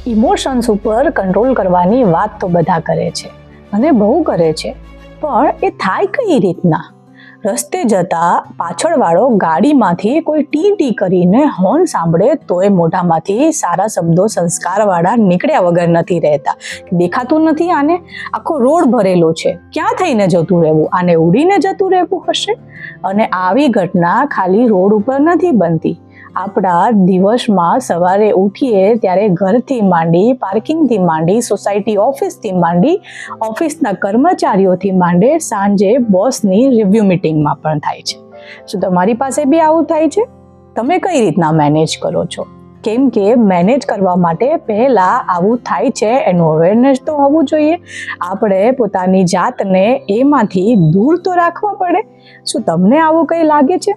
Emotions ઉપર control કરવાની વાત તો બધા કરે છે અને બહુ કરે છે, પણ એ થાય કઈ રીતના? રસ્તે જતા પાછળવાળો ગાડીમાંથી કોઈ ટી ટી કરીને હોર્ન સાંભળે તોય મોઢામાંથી સારા શબ્દો સંસ્કારવાળા નીકળ્યા વગર નથી રહેતા. દેખાતું નથી આને? આખો રોડ ભરેલો છે, ક્યાં થઈને જતું રહેવું? આને ઉડીને જતું રહેવું હશે? અને આવી ઘટના ખાલી રોડ ઉપર નથી બનતી. આપણા દિવસમાં સવારે ઉઠીએ ત્યારે ઘરથી માંડી, પાર્કિંગથી માંડી, સોસાયટી ઓફિસથી માંડી, ઓફિસના કર્મચારીઓથી માંડે, સાંજે બોસની રિવ્યુ મિટિંગમાં પણ થાય છે. શું તમારી પાસે બી આવું થાય છે? તમે કઈ રીતના મેનેજ કરો છો? કેમ કે મેનેજ કરવા માટે પહેલાં આવું થાય છે એનું અવેરનેસ તો હોવું જોઈએ. આપણે પોતાની જાતને એમાંથી દૂર તો રાખવા પડે. શું તમને આવું કંઈ લાગે છે?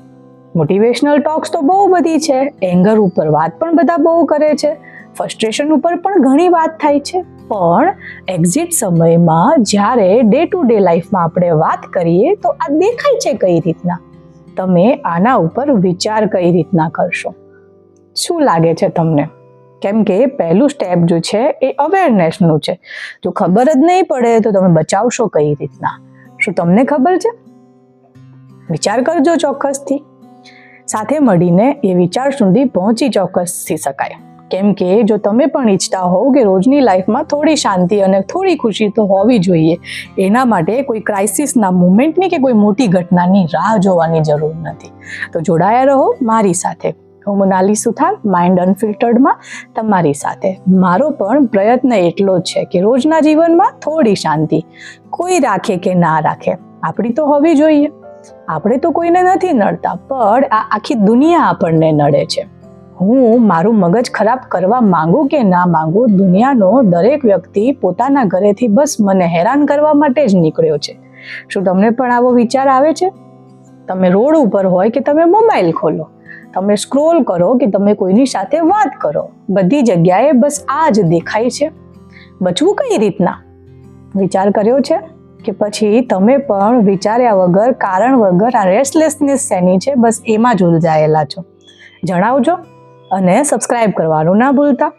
મોટિવેશનલ ટોક્સ તો બહુ બધી છે, એંગર ઉપર વાત પણ બધા બહુ કરે છે, ફ્રસ્ટ્રેશન ઉપર પણ ઘણી વાત થાય છે, પણ એક્ઝિટ સમયમાં જ્યારે ડે ટુ ડે લાઈફમાં આપણે વાત કરીએ તો આ દેખાય છે કઈ રીતના? તમે આના ઉપર વિચાર કઈ રીતના કરશો? શું લાગે છે તમને? કેમ કે પહેલું સ્ટેપ જો છે એ અવેરનેસનું છે. જો ખબર જ નહીં પડે તો તમે બચાવશો કઈ રીતના? શું તમને ખબર છે? વિચાર કરજો ચોક્કસથી. સાથે મળીને એ વિચાર સુધી પહોંચી ચોક્કસથી શકાય. કેમ કે જો તમે પણ ઈચ્છતા હોવ કે રોજની લાઈફમાં થોડી શાંતિ અને થોડી ખુશી તો હોવી જોઈએ, એના માટે કોઈ ક્રાઇસિસના મુમેન્ટની કે કોઈ મોટી ઘટનાની રાહ જોવાની જરૂર નથી. તો જોડાયા રહો મારી સાથે. હું મોનાલી સુથાર, માઇન્ડ અનફિલ્ટર્ડમાં તમારી સાથે. મારો પણ પ્રયત્ન એટલો જ છે કે રોજના જીવનમાં થોડી શાંતિ કોઈ રાખે કે ના રાખે, આપણી તો હોવી જોઈએ. આપણે તો કોઈને નથી નડતા, પણ આ આખી દુનિયા આપણને નડે છે. હું મારું મગજ ખરાબ કરવા માંગુ કે ના માંગુ, દુનિયાનો દરેક વ્યક્તિ પોતાના ઘરેથી બસ મને હેરાન કરવા માટે જ નીકળ્યો છે. શું તમને પણ આવો વિચાર આવે છે? તમે રોડ ઉપર હોય કે તમે મોબાઈલ ખોલો, તમે સ્ક્રોલ કરો કે તમે કોઈની સાથે વાત કરો, બધી જગ્યાએ બસ આ જ દેખાય છે. બચવું કઈ રીતના? વિચાર કર્યો છે? કે પછી તમે પણ વિચાર્યા વગર, કારણ વગર આ રેસ્ટલેસનેસ શેની છે બસ એમાં જ ઉલઝાયેલા છો? જણાવજો અને સબસ્ક્રાઇબ કરવાનું ના ભૂલતા.